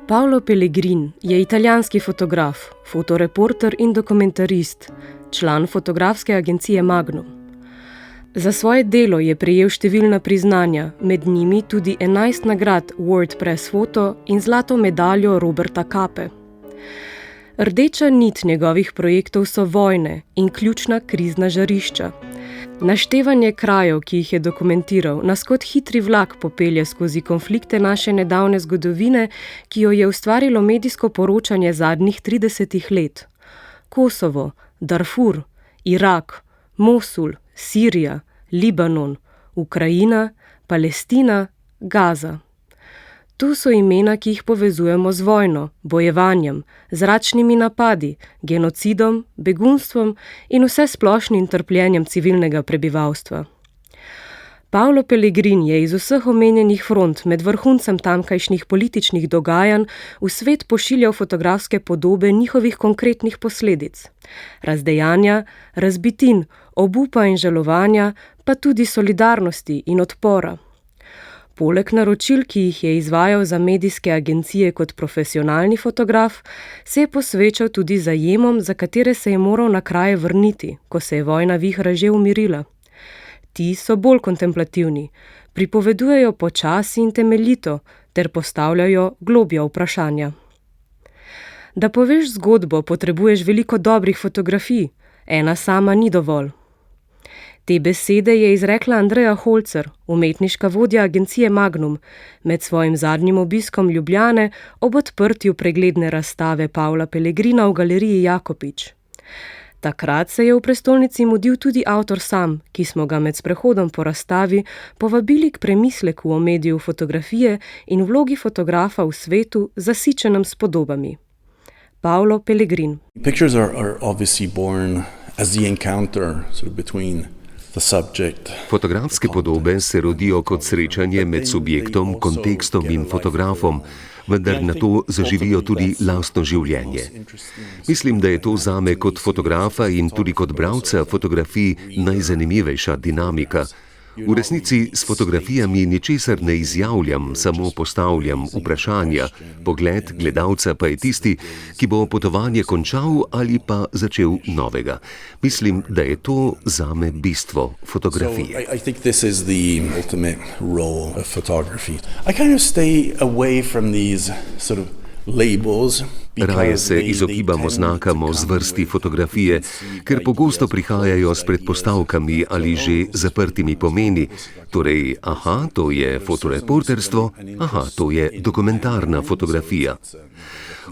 Paolo Pellegrin je italijanski fotograf, fotoreporter in dokumentarist, član fotografske agencije Magnum. Za svoje delo je prejel številna priznanja, med njimi tudi 11 nagrad World Press Photo in zlato medaljo Roberta Cape. Rdeča nit njegovih projektov so vojne in ključna krizna žarišča. Naštevanje krajev, ki jih je dokumentiral, nas kot hitri vlak popelje skozi konflikte naše nedavne zgodovine, ki jo je ustvarilo medijsko poročanje zadnjih 30 let. Kosovo, Darfur, Irak, Mosul, Sirija, Libanon, Ukrajina, Palestina, Gaza. Tu so imena, ki jih povezujemo z vojno, bojevanjem, zračnimi napadi, genocidom, begunstvom in vsesplošnim trpljenjem civilnega prebivalstva. Paolo Pellegrin je iz vseh omenjenih front med vrhuncem tamkajšnjih političnih dogajanj v svet pošiljal fotografske podobe njihovih konkretnih posledic. Razdejanja, razbitin, obupa in žalovanja, pa tudi solidarnosti in odpora. Poleg naročil, ki jih je izvajal za medijske agencije kot profesionalni fotograf, se je posvečal tudi zajemom, za katere se je moral na kraje vrniti, ko se je vojna vihra že umirila. Ti so bolj kontemplativni, pripovedujejo počasi in temeljito ter postavljajo globja vprašanja. Da poveš zgodbo, potrebuješ veliko dobrih fotografij, ena sama ni dovolj. Te besede je izrekla Andreja Holzer, umetniška vodja agencije Magnum, med svojim zadnjim obiskom Ljubljane ob odprtju pregledne razstave Paola Pellegrina v galeriji Jakopič. Takrat se je v prestolnici mudil tudi avtor sam, ki smo ga med sprehodom po razstavi povabili k premisleku o mediju fotografije in vlogi fotografa v svetu, zasičenem s podobami. Paolo Pellegrin. Pictures are obviously born as the encounter between Fotografske podobe se rodijo kot srečanje med subjektom, kontekstom in fotografom, vendar na to zaživijo tudi lastno življenje. Mislim, da je to zame kot fotografa in tudi kot bralca fotografij najzanimivejša dinamika. V resnici s fotografijami ničesar ne izjavljam, samo postavljam vprašanja, pogled gledalca pa je tisti, ki bo potovanje končal ali pa začel novega. Mislim, da je to zame bistvo fotografije. I think this is the ultimate role of photography. I kind of stay away from these sort of labels. Raje se izogibamo znakam o zvrsti fotografije, ker pogosto prihajajo s predpostavkami ali že zaprtimi pomeni. Torej, aha, to je fotoreporterstvo, aha, to je dokumentarna fotografija.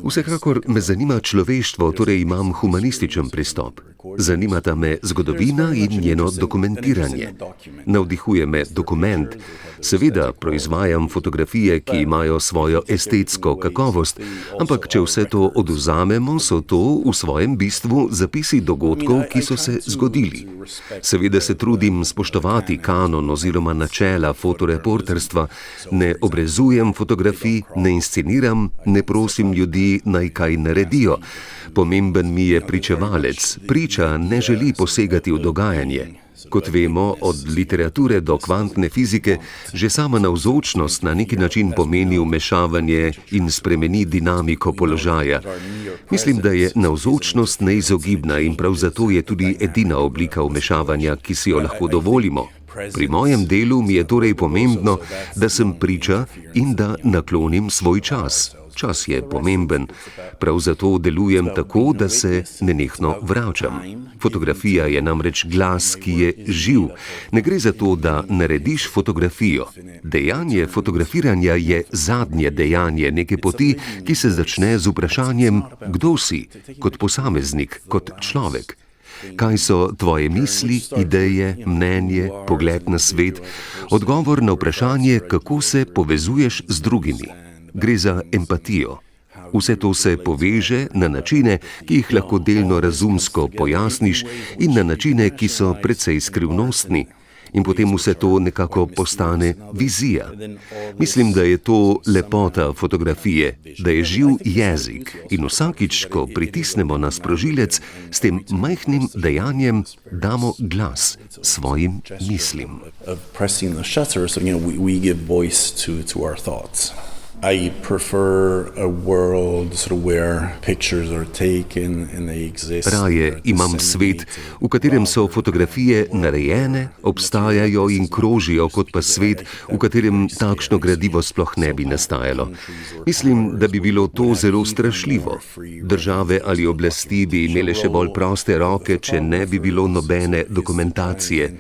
Vsekakor me zanima človeštvo, torej imam humanističen pristop. Zanimata me zgodovina in njeno dokumentiranje. Navdihuje me dokument. Seveda proizvajam fotografije, ki imajo svojo estetsko kakovost, ampak če vse to odvzamemo, so to v svojem bistvu zapisi dogodkov, ki so se zgodili. Seveda se trudim spoštovati kanon oziroma načela fotoreporterstva, ne obrezujem fotografij, ne insceniram, ne prosim ljudi, naj kaj naredijo. Pomemben mi je pričevalec, priča ne želi posegati v dogajanje. Kot vemo, od literature do kvantne fizike, že sama navzočnost na neki način pomeni vmešavanje in spremeni dinamiko položaja. Mislim, da je navzočnost neizogibna in prav zato je tudi edina oblika vmešavanja, ki si jo lahko dovolimo. Pri mojem delu mi je torej pomembno, da sem priča in da naklonim svoj čas. Čas je pomemben. Prav zato delujem tako, da se nenehno vračam. Fotografija je namreč glas, ki je živ. Ne gre za to, da narediš fotografijo. Dejanje fotografiranja je zadnje dejanje neke poti, ki se začne z vprašanjem, kdo si, kot posameznik, kot človek. Kaj so tvoje misli, ideje, mnenje, pogled na svet? Odgovor na vprašanje, kako se povezuješ z drugimi. Gre za empatijo. Vse to se poveže na načine, ki jih lahko delno razumsko pojasniš in na načine, ki so precej skrivnostni. In potem vse to nekako postane vizija. Mislim, da je to lepota fotografije, da je živ jezik in vsakič, ko pritisnemo na sprožilec, s tem majhnim dejanjem damo glas svojim mislim. I prefer a world sort of where pictures are taken and they exist. Raje imam svet, v katerem so fotografije narejene, obstajajo in krožijo, kot pa svet, v katerem takšno gradivo sploh ne bi nastajalo. Mislim, da bi bilo to zelo strašljivo. Države ali oblasti bi imele še bolj proste roke, če ne bi bilo nobene dokumentacije.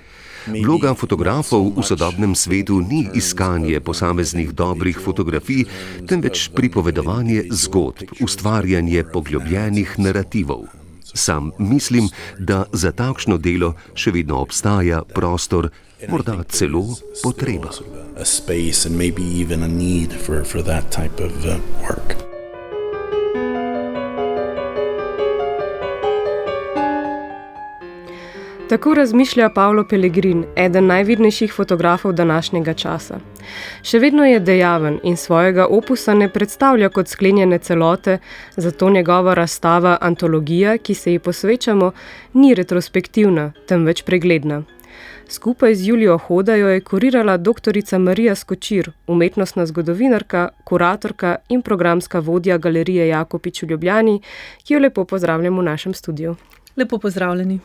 Vloga fotografov v sodobnem svetu ni iskanje posameznih dobrih fotografij, temveč pripovedovanje zgodb, ustvarjanje poglobljenih narativov. Sam mislim, da za takšno delo še vedno obstaja prostor, morda celo potreba. A space and maybe even a need for that type of work. Tako razmišlja Paolo Pellegrin, eden najvidnejših fotografov današnjega časa. Še vedno je dejaven in svojega opusa ne predstavlja kot sklenjene celote, zato njegova razstava Antologija, ki se ji posvečamo, ni retrospektivna, temveč pregledna. Skupaj z Julijo Hoda jo je kurirala doktorica Marija Skočir, umetnostna zgodovinarka, kuratorka in programska vodja Galerije Jakopič v Ljubljani, ki jo lepo pozdravljam v našem studiu. Lepo pozdravljeni.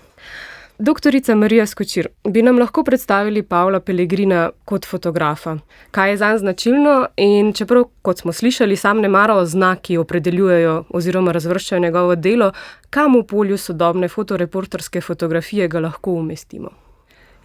Doktorica Marija Skočir, bi nam lahko predstavili Paola Pellegrina kot fotografa? Kaj je zanj značilno in čeprav, kot smo slišali, sam ne mara oznak, ki opredeljujejo oziroma razvrščajo njegovo delo, kam v polju sodobne fotoreporterske fotografije ga lahko umestimo?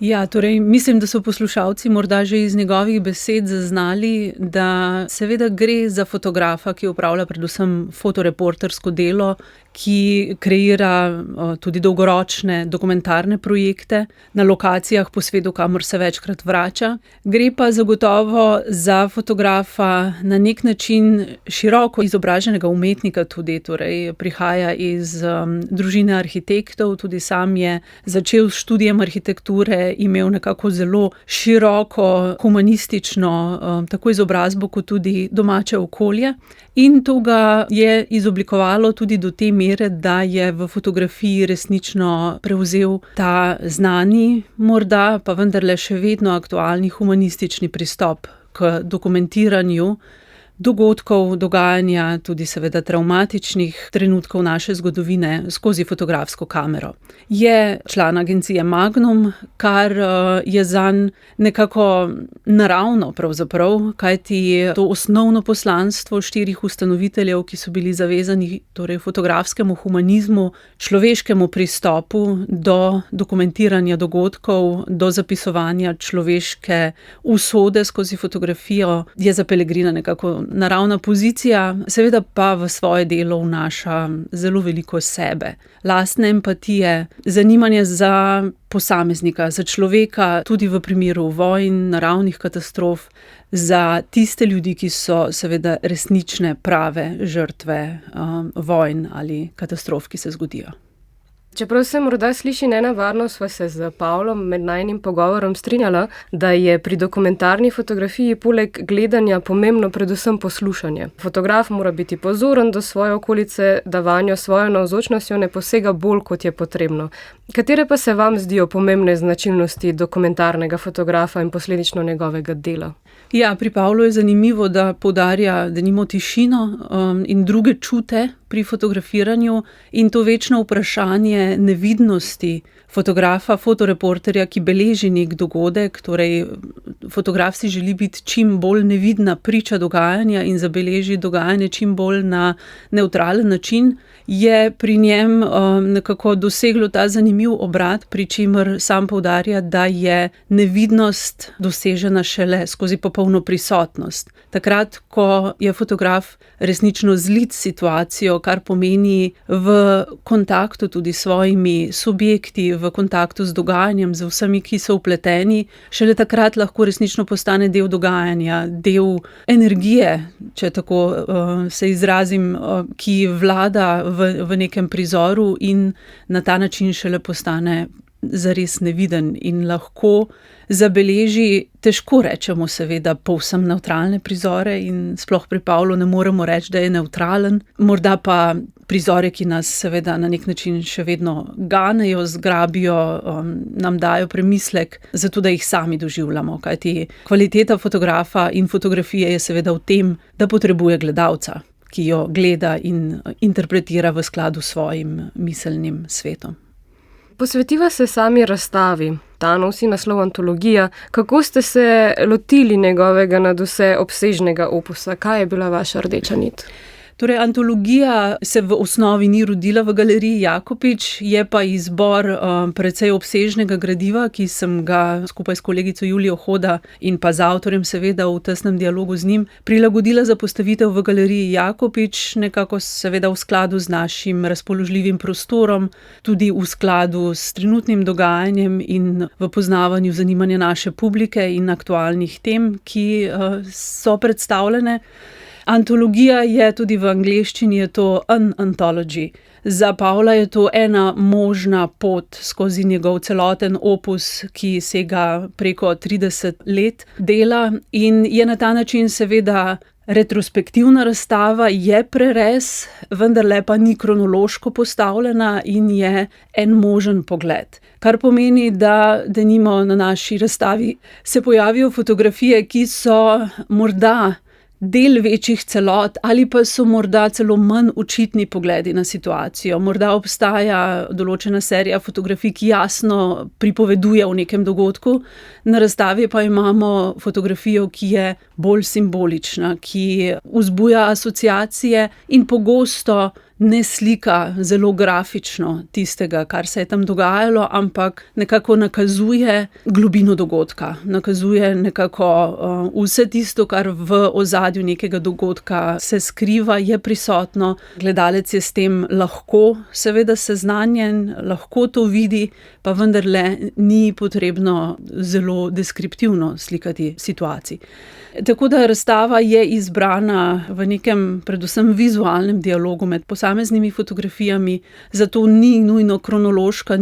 Ja, torej mislim, da so poslušalci morda že iz njegovih besed zaznali, da seveda gre za fotografa, ki opravlja predvsem fotoreportersko delo, ki kreira tudi dolgoročne dokumentarne projekte na lokacijah po svetu, kamor se večkrat vrača. Gre pa zagotovo za fotografa na nek način široko izobraženega umetnika tudi, torej prihaja iz družine arhitektov, tudi sam je začel s študijem arhitekture, imel nekako zelo široko humanistično tako izobrazbo kot tudi domače okolje. In to ga je izoblikovalo tudi do te mere, da je v fotografiji resnično prevzel ta znani, morda pa vendarle še vedno aktualni humanistični pristop k dokumentiranju dogodkov, dogajanja, tudi seveda travmatičnih trenutkov naše zgodovine skozi fotografsko kamero. Je član agencije Magnum, kar je zanj nekako naravno pravzaprav, kajti to osnovno poslanstvo 4 ustanoviteljev, ki so bili zavezani torej fotografskemu humanizmu, človeškemu pristopu do dokumentiranja dogodkov, do zapisovanja človeške usode skozi fotografijo, je za Pellegrina nekako naravna pozicija, seveda pa v svoje delo vnaša zelo veliko sebe, lastne empatije, zanimanje za posameznika, za človeka, tudi v primeru vojn, naravnih katastrof, za tiste ljudi, ki so seveda resnične, prave žrtve vojn ali katastrof, ki se zgodijo. Čeprav se morda sliši nenevarno, sva se z Paolom med najnim pogovorom strinjala, da je pri dokumentarni fotografiji poleg gledanja pomembno predvsem poslušanje. Fotograf mora biti pozoren do svoje okolice, da vanjo svojo navzočnostjo ne posega bolj, kot je potrebno. Katere pa se vam zdijo pomembne značilnosti dokumentarnega fotografa in posledično njegovega dela? Ja, pri Paolu je zanimivo, da poudarja denimo tišino in druge čute pri fotografiranju in to večno vprašanje nevidnosti fotografa, fotoreporterja, ki beleži nek dogodek, torej fotograf si želi biti čim bolj nevidna priča dogajanja in zabeleži dogajanje čim bolj na nevtralen način, je pri njem nekako doseglo ta zanimiv obrat, pri čemer sam poudarja, da je nevidnost dosežena šele skozi popolno prisotnost. Takrat, ko je fotograf resnično zlit s situacijo, kar pomeni v kontaktu tudi s svojimi subjekti, v kontaktu z dogajanjem, z vsemi, ki so vpleteni, šele takrat lahko resnično postane del dogajanja, del energije, če tako se izrazim, ki vlada v nekem prizoru in na ta način šele postane zares neviden in lahko zabeleži, težko rečemo seveda povsem nevtralne prizore in sploh pri Paolu ne moremo reči, da je nevtralen. Morda pa prizore, ki nas seveda na nek način še vedno ganejo, zgrabijo, nam dajo premislek, zato da jih sami doživljamo. Kajti kvaliteta fotografa in fotografije je seveda v tem, da potrebuje gledalca, ki jo gleda in interpretira v skladu s svojim miselnim svetom. Posvetiva se sami razstavi. Ta nosi naslov Antologija. Kako ste se lotili njegovega nadvse obsežnega opusa? Kaj je bila vaša rdeča nit? Torej, antologija se v osnovi ni rodila v galeriji Jakopič, je pa izbor precej obsežnega gradiva, ki sem ga skupaj s kolegico Julijo Hoda in pa z avtorjem seveda v tesnem dialogu z njim prilagodila za postavitev v galeriji Jakopič, nekako seveda v skladu z našim razpoložljivim prostorom, tudi v skladu s trenutnim dogajanjem in v poznavanju zanimanja naše publike in aktualnih tem, ki so predstavljene. Antologija je tudi v angleščini, je to an anthology. Za Pavla je to ena možna pot skozi njegov celoten opus, ki sega preko 30 let dela in je na ta način seveda retrospektivna razstava, je prerez, vendarle pa ni kronološko postavljena in je en možen pogled. Kar pomeni, da denimo na naši razstavi se pojavijo fotografije, ki so morda del večjih celot ali pa so morda celo manj očitni pogledi na situacijo. Morda obstaja določena serija fotografij, ki jasno pripoveduje o nekem dogodku, na razstavi pa imamo fotografijo, ki je bolj simbolična, ki vzbuja asociacije in pogosto ne slika zelo grafično tistega, kar se je tam dogajalo, ampak nekako nakazuje globino dogodka, nakazuje nekako vse tisto, kar v ozadju nekega dogodka se skriva, je prisotno. Gledalec je s tem lahko seveda seznanjen, lahko to vidi, pa vendarle ni potrebno zelo deskriptivno slikati situacij. Tako da razstava je izbrana v nekem predvsem vizualnem dialogu med posameznimi fotografijami, zato ni nujno kronološka,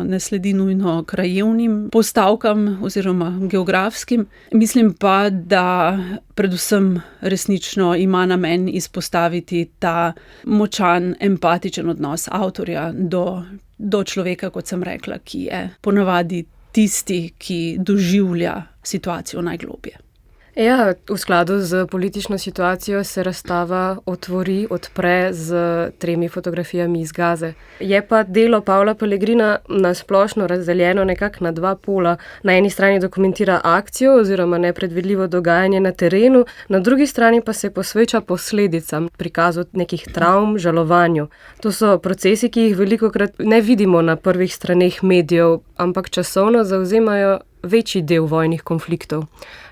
ne sledi nujno krajevnim postavkam oziroma geografskim. Mislim pa, da predvsem resnično ima namen izpostaviti ta močan, empatičen odnos avtorja do človeka, kot sem rekla, ki je ponavadi tisti, ki doživlja situacijo najglobje. Ja, v skladu z politično situacijo se razstava odpre z 3 fotografijami iz Gaze. Je pa delo Pavla Pellegrina na splošno razdeljeno nekako na 2 pola. Na eni strani dokumentira akcijo oziroma nepredvidljivo dogajanje na terenu, na drugi strani pa se posveča posledicam, prikazu nekih travm, žalovanju. To so procesi, ki jih velikokrat ne vidimo na prvih straneh medijev, ampak časovno zavzemajo večji del vojnih konfliktov.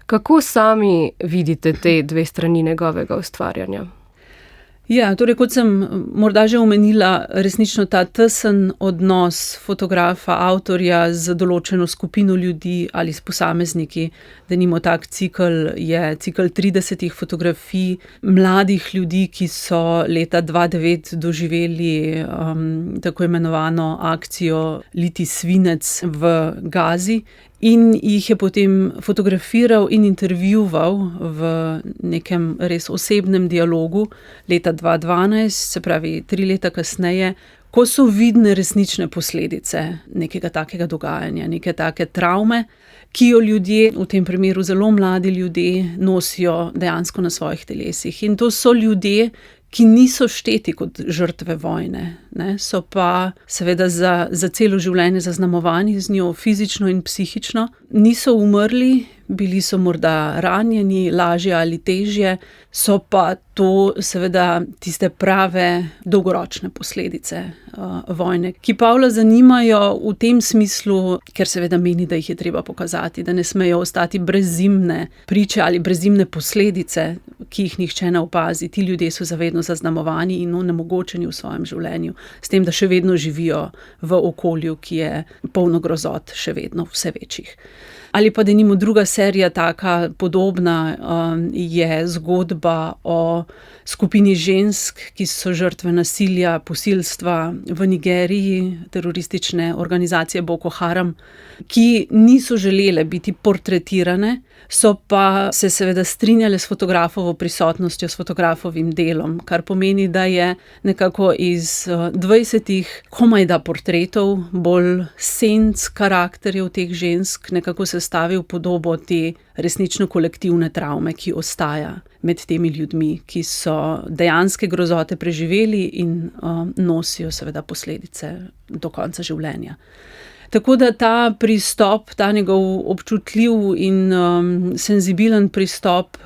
Kako sami vidite te 2 strani njegovega ustvarjanja? Ja, torej kot sem morda že omenila, resnično ta tesen odnos fotografa, avtorja z določeno skupino ljudi ali s posamezniki. Denimo tak cikel je cikel 30 fotografij mladih ljudi, ki so leta 2009 doživeli tako imenovano akcijo Liti svinec v Gazi. In jih je potem fotografiral in intervjuval v nekem res osebnem dialogu leta 2012, se pravi 3 leta kasneje, ko so vidne resnične posledice nekega takega dogajanja, neke take travme, ki jo ljudje, v tem primeru zelo mladi ljudje, nosijo dejansko na svojih telesih. In to so ljudje, ki niso šteti kot žrtve vojne, ne, so pa seveda za celo življenje zaznamovani z njo fizično in psihično. Niso umrli, bili so morda ranjeni, lažje ali težje, so pa to seveda tiste prave dolgoročne posledice vojne, ki Pavla zanimajo v tem smislu, ker seveda meni, da jih je treba pokazati, da ne smejo ostati brezimne priče ali brezimne posledice, ki jih nihče ne opazi. Ti ljudje so zavedno zaznamovani in onemogočeni v svojem življenju, s tem, da še vedno živijo v okolju, ki je polno grozot, še vedno vse večjih. Ali pa denimo druga serija, taka podobna, je zgodba o skupini žensk, ki so žrtve nasilja, posilstva v Nigeriji, teroristične organizacije Boko Haram, ki niso želele biti portretirane, so pa se seveda strinjale s fotografovo prisotnostjo, s fotografovim delom, kar pomeni, da je nekako iz 20 komajda portretov, bolj senc karakterjev teh žensk, nekako sestavil podobo te resnično kolektivne travme, ki ostaja med temi ljudmi, ki so dejanske grozote preživeli in nosijo seveda posledice do konca življenja. Tako da ta pristop, ta njegov občutljiv in senzibilen pristop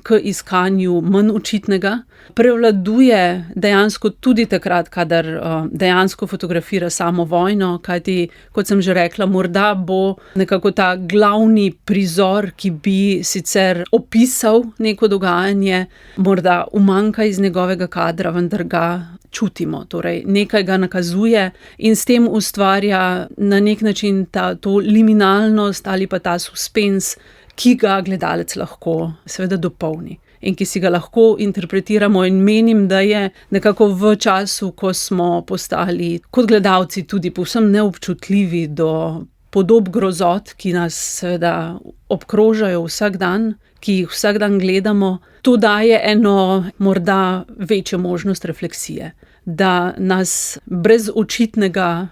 k iskanju manj očitnega, prevladuje dejansko tudi takrat, kadar dejansko fotografira samo vojno, kajti, kot sem že rekla, morda bo nekako ta glavni prizor, ki bi sicer opisal neko dogajanje, morda umanjka iz njegovega kadra, vendar ga čutimo, torej nekaj ga nakazuje in s tem ustvarja na nek način to liminalnost ali pa ta suspens, ki ga gledalec lahko seveda dopolni in ki si ga lahko interpretiramo, in menim, da je nekako v času, ko smo postali kot gledalci tudi povsem neobčutljivi do podob grozot, ki nas seveda obkrožajo vsak dan, ki jih vsak dan gledamo, to daje eno morda večjo možnost refleksije, da nas brez očitnega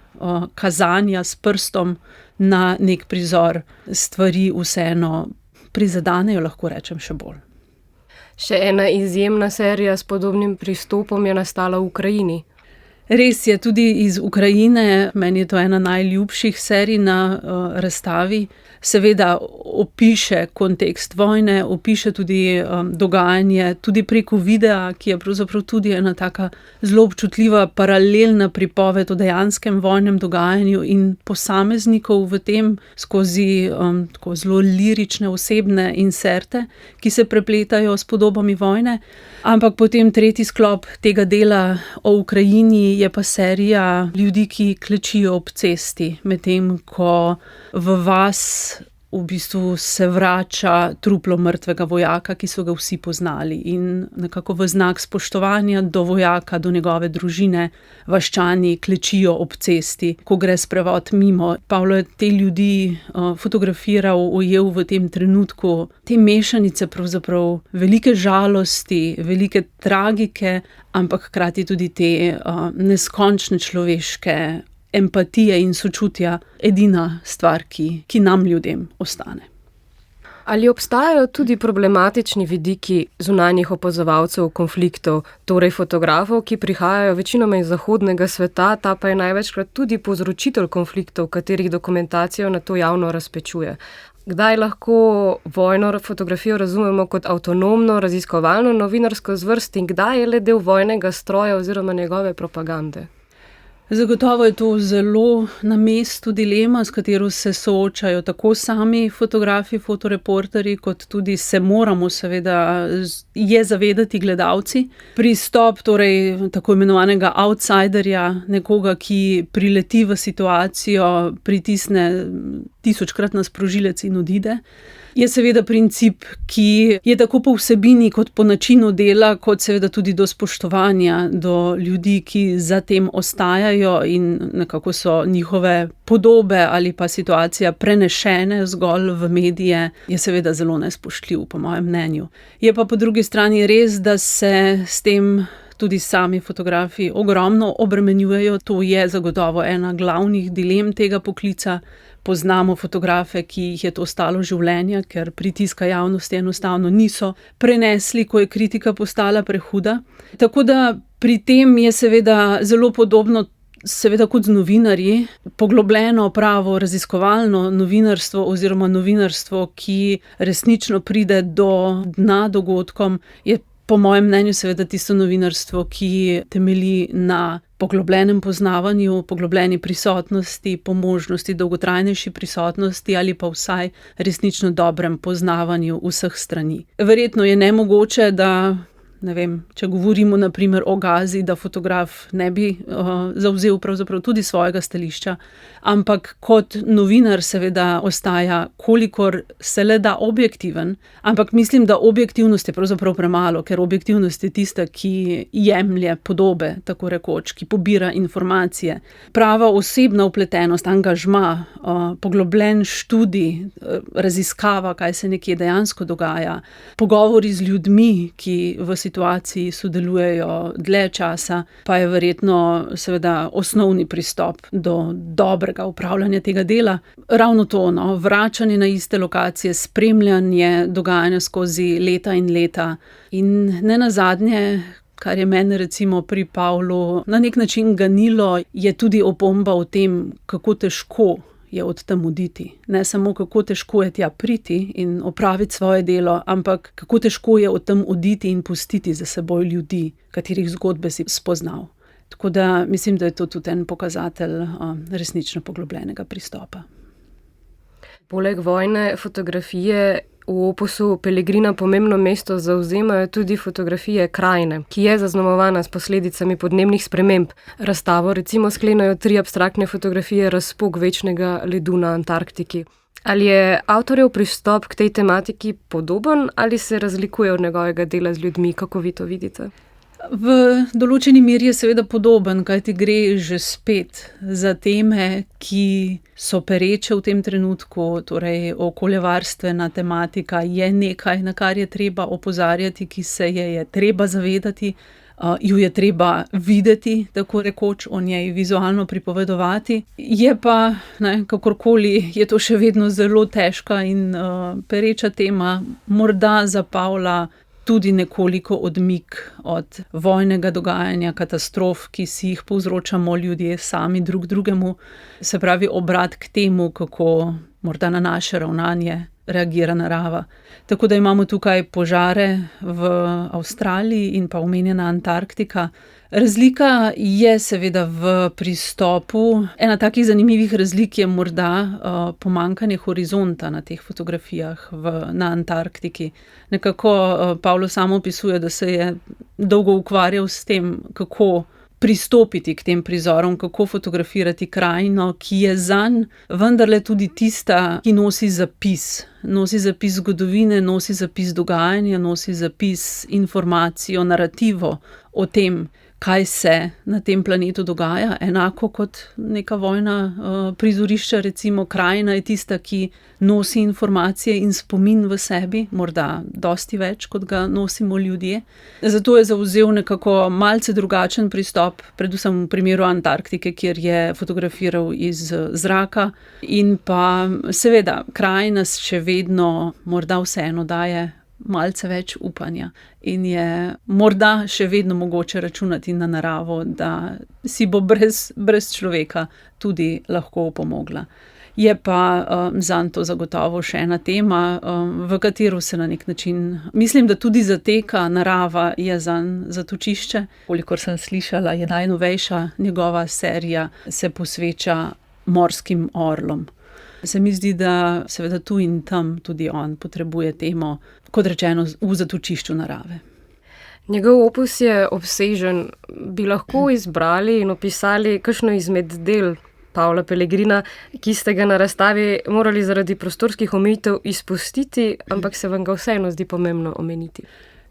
kazanja s prstom na nek prizor stvari vseeno prizadenejo, lahko rečem še bolj. Še ena izjemna serija s podobnim pristopom je nastala v Ukrajini. Res je, tudi iz Ukrajine, meni je to ena najljubših serij na razstavi. Seveda opiše kontekst vojne, opiše tudi dogajanje, tudi preko videa, ki je pravzaprav tudi ena taka zelo občutljiva paralelna pripoved o dejanskem vojnem dogajanju in posameznikov v tem skozi tako zelo lirične osebne inserte, ki se prepletajo s podobami vojne. Ampak potem tretji sklop tega dela o Ukrajini je pa serija ljudi, ki klečijo ob cesti, medtem ko v vas v bistvu se vrača truplo mrtvega vojaka, ki so ga vsi poznali, in nekako v znak spoštovanja do vojaka, do njegove družine, vaščani klečijo ob cesti, ko gre sprevod mimo. Pavlo je te ljudi fotografiral, ujel v tem trenutku te mešanice pravzaprav velike žalosti, velike tragike, ampak hkrati tudi te neskončne človeške empatije in sočutja, edina stvar, ki nam ljudem ostane. Ali obstajajo tudi problematični vidiki zunanjih opazovalcev konfliktov, torej fotografov, ki prihajajo večinoma iz zahodnega sveta, ta pa je največkrat tudi povzročitelj konfliktov, katerih dokumentacijo na to javno razpečuje? Kdaj lahko vojno fotografijo razumemo kot avtonomno, raziskovalno novinarsko zvrst in kdaj je le del vojnega stroja oziroma njegove propagande? Zagotovo je to zelo na mestu dilema, s katero se soočajo tako sami fotografi, fotoreporterji, kot tudi se moramo seveda je zavedati gledalci. Pristop torej tako imenovanega outsiderja, nekoga, ki prileti v situacijo, pritisne 1000-krat na sprožilec in odide, je seveda princip, ki je tako po vsebini kot po načinu dela, kot seveda tudi do spoštovanja do ljudi, ki za tem ostajajo in nekako so njihove podobe ali pa situacija prenešene zgolj v medije, je seveda zelo nespoštljiv, po mojem mnenju. Je pa po drugi strani res, da se s tem tudi sami fotografi ogromno obremenjujejo. To je zagotovo ena glavnih dilem tega poklica. Poznamo fotografe, ki jih je to stalo življenja, ker pritiska javnosti enostavno niso prenesli, ko je kritika postala prehuda. Tako da pri tem je seveda zelo podobno, seveda kot z novinarji, poglobljeno pravo raziskovalno novinarstvo oziroma novinarstvo, ki resnično pride do dna dogodkom, je po mojem mnenju seveda tisto novinarstvo, ki temelji na poglobljenem poznavanju, poglobljeni prisotnosti, po možnosti dolgotrajnejši prisotnosti ali pa vsaj resnično dobrem poznavanju vseh strani. Verjetno je nemogoče, da ne vem, če govorimo naprimer o Gazi, da fotograf ne bi zavzel pravzaprav tudi svojega stališča, ampak kot novinar seveda ostaja, kolikor se le da objektiven, ampak mislim, da objektivnost je pravzaprav premalo, ker objektivnost je tista, ki jemlje podobe, tako rekoč, ki pobira informacije. Prava osebna vpletenost, angažma, poglobljen študij, raziskava, kaj se nekje dejansko dogaja, pogovori z ljudmi, ki v situaciji sodelujejo dlje časa, pa je verjetno seveda osnovni pristop do dobrega upravljanja tega dela. Ravno to, vračanje na iste lokacije, spremljanje dogajanja skozi leta in leta in nenazadnje, kar je mene recimo pri Pavlu na nek način ganilo, je tudi opomba o tem, kako težko je od tam oditi. Ne samo kako težko je tja priti in opraviti svoje delo, ampak kako težko je od tam oditi in pustiti za seboj ljudi, katerih zgodbe si spoznal. Tako da mislim, da je to tudi en pokazatelj resnično poglobljenega pristopa. Poleg vojne fotografije v opusu Pellegrina pomembno mesto zavzemajo tudi fotografije krajine, ki je zaznamovana s posledicami podnebnih sprememb. Razstavo recimo sklenajo 3 abstraktne fotografije razpok večnega ledu na Antarktiki. Ali je avtorjev pristop k tej tematiki podoben ali se razlikuje od njegovega dela z ljudmi? Kako vi to vidite? V določeni meri je seveda podoben, kajti gre že spet za teme, ki so pereče v tem trenutku, torej okoljevarstvena tematika je nekaj, na kar je treba opozarjati, ki se je treba zavedati, ju je treba videti, tako rekoč o njej vizualno pripovedovati. Je pa, kakorkoli, je to še vedno zelo težka in pereča tema, morda za Pavla tudi nekoliko odmik od vojnega dogajanja, katastrof, ki si jih povzročamo ljudje sami drug drugemu, se pravi obrat k temu, kako morda na naše ravnanje reagira narava. Tako da imamo tukaj požare v Avstraliji in pa omenjena Antarktika. Razlika je seveda v pristopu. Ena takih zanimivih razlik je morda pomanjkanje horizonta na teh fotografijah na Antarktiki. Nekako Pavlo samo opisuje, da se je dolgo ukvarjal s tem, kako pristopiti k tem prizorom, kako fotografirati krajino, ki je zanj vendarle tudi tista, ki nosi zapis. Nosi zapis zgodovine, nosi zapis dogajanja, nosi zapis informacijo, narativo o tem, kaj se na tem planetu dogaja, enako kot neka vojna prizorišča, recimo krajina je tista, ki nosi informacije in spomin v sebi, morda dosti več, kot ga nosimo ljudje. Zato je zavzel nekako malce drugačen pristop, predvsem v primeru Antarktike, kjer je fotografiral iz zraka in pa seveda krajina še vedno morda vseeno daje malce več upanja in je morda še vedno mogoče računati na naravo, da si bo brez človeka tudi lahko pomogla. Je pa zanj to zagotovo še ena tema, v katero se na nek način, mislim, da tudi zateka, narava je zanj zatočišče. Kolikor sem slišala, je najnovejša njegova serija se posveča morskim orlom. Se mi zdi, da seveda tu in tam tudi on potrebuje temo, kot rečeno, v zatočišču narave. Njegov opus je obsežen. Bi lahko izbrali in opisali kakšno izmed del Pavla Pellegrina, ki ste ga na razstavi morali zaradi prostorskih omejitev izpustiti, ampak se vam ga vseeno zdi pomembno omeniti?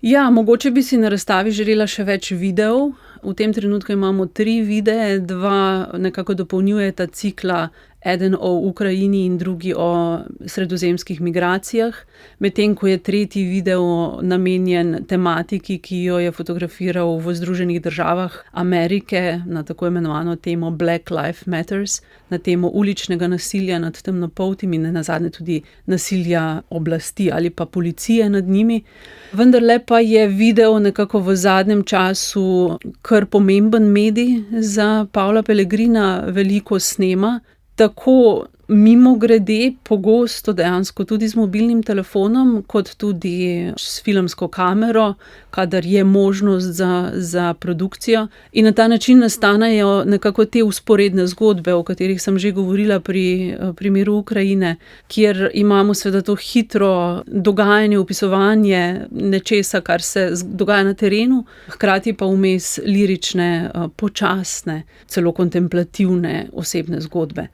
Ja, mogoče bi si na razstavi želela še več videov. V tem trenutku imamo 3 videe, 2 nekako dopolnjujeta cikla, eden o Ukrajini in drugi o sredozemskih migracijah, medtem ko je 3. video namenjen tematiki, ki jo je fotografiral v Združenih državah Amerike na tako imenovano temo Black Lives Matters, na temo uličnega nasilja nad temnopoltimi in nazadnje tudi nasilja oblasti ali pa policije nad njimi. Vendarle pa je video nekako v zadnjem času kar pomemben medij za Pavla Pellegrina, veliko snema, tako mimogrede pogosto dejansko tudi z mobilnim telefonom, kot tudi s filmsko kamero, kadar je možnost za produkcijo. In na ta način nastanejo nekako te vzporedne zgodbe, o katerih sem že govorila pri primeru Ukrajine, kjer imamo seveda to hitro dogajanje, opisovanje nečesa, kar se dogaja na terenu, hkrati pa vmes lirične, počasne, celo kontemplativne osebne zgodbe.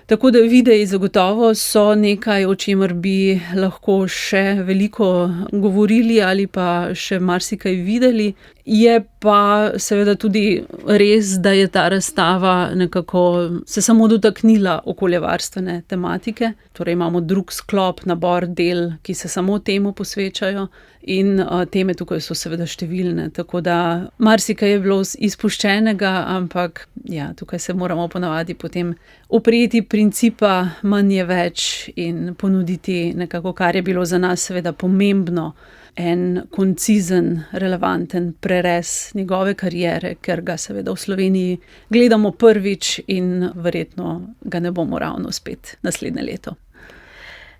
Tako da videi zagotovo so nekaj, o čemer bi lahko še veliko govorili ali pa še marsikaj videli. Je pa seveda tudi res, da je ta razstava nekako se samo dotaknila okoljevarstvene tematike. Torej imamo drug sklop, nabor del, ki se samo temu posvečajo, in teme tukaj so seveda številne. Tako da marsikaj je bilo izpuščenega, ampak ja, tukaj se moramo ponavadi potem oprijeti principa manj je več in ponuditi nekako, kar je bilo za nas seveda pomembno. En koncizen, relevanten prerez njegove kariere, ker ga seveda v Sloveniji gledamo prvič in verjetno ga ne bomo ravno spet naslednje leto.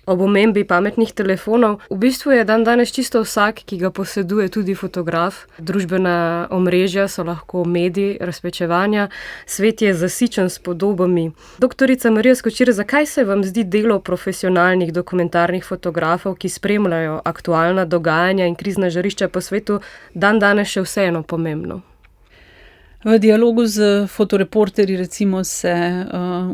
Ob omembi pametnih telefonov, v bistvu je dandanes čisto vsak, ki ga poseduje, tudi fotograf. Družbena omrežja so lahko mediji razpečevanja, svet je zasičen s podobami. Doktorica Marija Skočir, zakaj se vam zdi delo profesionalnih dokumentarnih fotografov, ki spremljajo aktualna dogajanja in krizna žarišča po svetu, dandanes še vseeno pomembno? V dialogu z fotoreporterji recimo se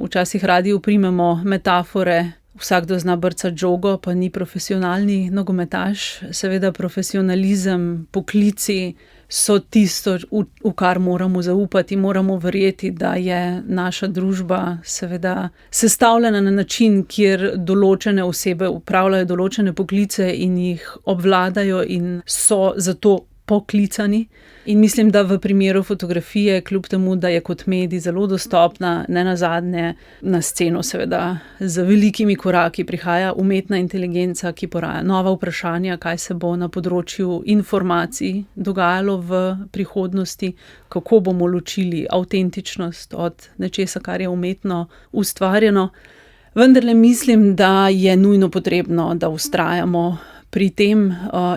včasih radi oprimemo metafore. Vsakdo zna brcati žogo, pa ni profesionalni nogometaš. Seveda profesionalizem, poklici so tisto, v kar moramo zaupati, moramo verjeti, da je naša družba seveda sestavljena na način, kjer določene osebe upravljajo določene poklice in jih obvladajo in so zato poklicani. In mislim, da v primeru fotografije, kljub temu, da je kot medij zelo dostopna, nenazadnje na sceno seveda z velikimi koraki prihaja umetna inteligenca, ki poraja nova vprašanja, kaj se bo na področju informacij dogajalo v prihodnosti, kako bomo ločili avtentičnost od nečesa, kar je umetno ustvarjeno. Vendarle mislim, da je nujno potrebno, da vztrajamo pri tem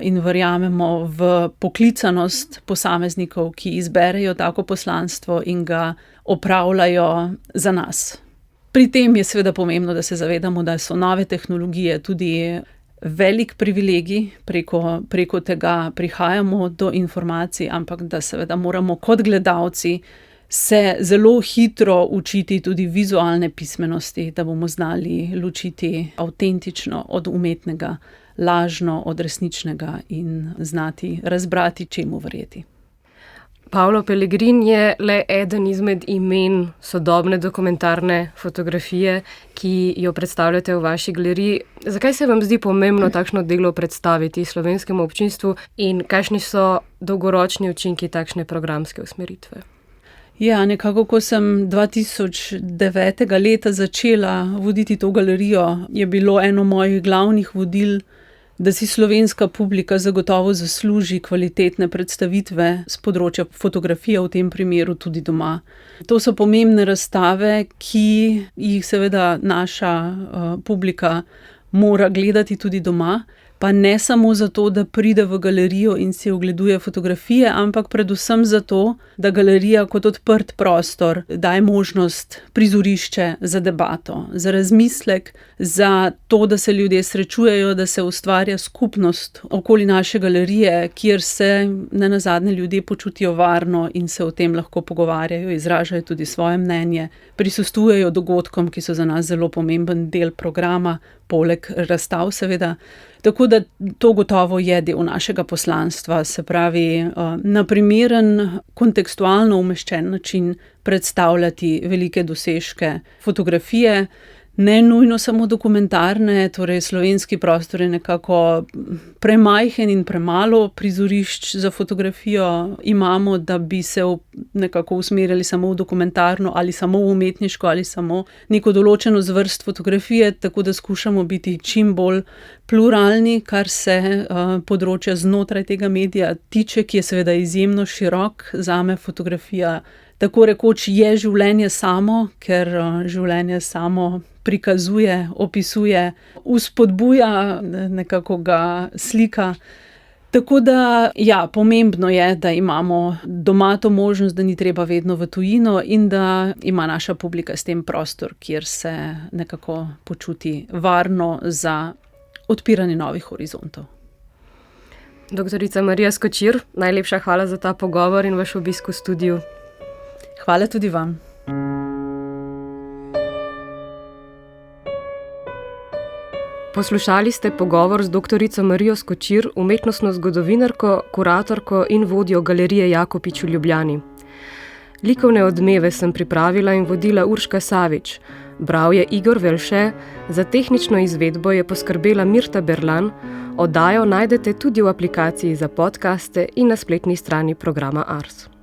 in verjamemo v poklicanost posameznikov, ki izberejo tako poslanstvo in ga opravljajo za nas. Pri tem je seveda pomembno, da se zavedamo, da so nove tehnologije tudi velik privilegij, preko tega prihajamo do informacij, ampak da seveda moramo kot gledalci se zelo hitro učiti tudi vizualne pismenosti, da bomo znali ločiti avtentično od umetnega, lažno od resničnega in znati razbrati, čemu verjeti. Paolo Pellegrin je le eden izmed imen sodobne dokumentarne fotografije, ki jo predstavljate v vaši galeriji. Zakaj se vam zdi pomembno takšno delo predstaviti slovenskemu občinstvu in kakšni so dolgoročni učinki takšne programske usmeritve? Ja, nekako, ko sem 2009. leta začela voditi to galerijo, je bilo eno mojih glavnih vodil, da si slovenska publika zagotovo zasluži kvalitetne predstavitve z področja fotografije, v tem primeru tudi doma. To so pomembne razstave, ki jih seveda naša publika mora gledati tudi doma, pa ne samo zato, da pride v galerijo in si ogleduje fotografije, ampak predvsem zato, da galerija kot odprt prostor daje možnost prizorišče za debato, za razmislek, za to, da se ljudje srečujejo, da se ustvarja skupnost okoli naše galerije, kjer se nenazadnje ljudje počutijo varno in se o tem lahko pogovarjajo, izražajo tudi svoje mnenje, prisostvujejo dogodkom, ki so za nas zelo pomemben del programa, poleg razstav seveda. Tako da to gotovo je del našega poslanstva, se pravi na primeren, kontekstualno umeščen način predstavljati velike dosežke fotografije, ne nujno samo dokumentarne, torej slovenski prostor je nekako premajhen in premalo prizorišč za fotografijo imamo, da bi se nekako usmerjali samo v dokumentarno ali samo v umetniško ali samo neko določeno zvrst fotografije, tako da skušamo biti čim bolj pluralni, kar se področja znotraj tega medija tiče, ki je seveda izjemno širok. Zame fotografija tako rekoč je življenje samo, ker življenje samo prikazuje, opisuje, vzpodbuja, nekako ga slika. Tako da, ja, pomembno je, da imamo doma to možnost, da ni treba vedno v tujino in da ima naša publika s tem prostor, kjer se nekako počuti varno za odpiranje novih horizontov. Doktorica Marija Skočir, najlepša hvala za ta pogovor in vaš obisk v studiu. Hvala tudi vam. Poslušali ste pogovor z doktorico Marijo Skočir, umetnostno zgodovinarko, kuratorko in vodjo Galerije Jakopič v Ljubljani. Likovne odmeve sem pripravila in vodila Urška Savič. Bral je Igor Velše, za tehnično izvedbo je poskrbela Mirta Berlan. Oddajo najdete tudi v aplikaciji za podcaste in na spletni strani programa Ars.